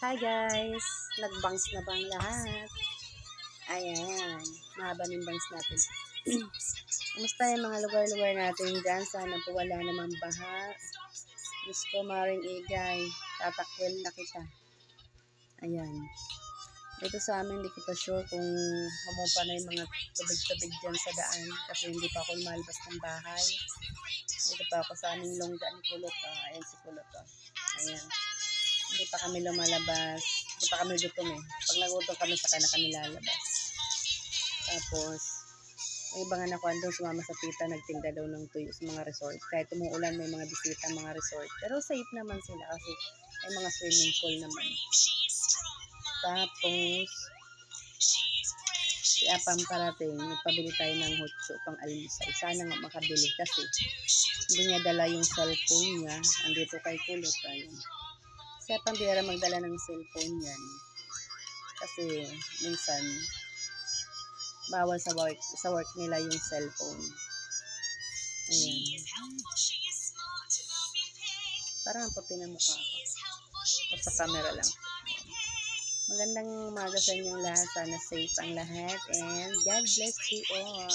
Hi guys! Nagbangs na bang lahat? Ayan, mahaba ng bangs natin. Kumusta yung mga lugar-lugar natin dyan? Sana po wala namang baha. Diyos ko, Maring Igay, tatakwil na kita. Ayan. Dito sa amin, hindi ko pa sure kung humupa na yung mga tubig-tubig dyan sa daan kasi hindi pa ako lumalabas ng bahay. Dito pa ako sa aming longga ni Kulot. Ayan si Kulot. Ayan. Hindi pa kami lumalabas. Hindi pa kami gutom eh. Pag nagutom kami, saka na kami lalabas. Tapos, may iba nga nakuha doon, sumama sa tita, nagtinda daw ng tuyo sa mga resort. Kahit umuulan, may mga bisita mga resort. Pero safe naman sila kasi may mga swimming pool naman. Tapos, si Apam parating, nagpabili tayo ng hotso pang almusal. Sana nga makabili kasi hindi niya dala yung cellphone niya. Andito kay Kulot. Ayun. Si Apam biyara magdala ng cellphone yan. Kasi minsan, bawal sa work nila yung cellphone. Ayan. Parang puti na mukha ako. O sa camera lang. Magandang umaga sa inyong lahat. Sana safe ang lahat. And God bless you all.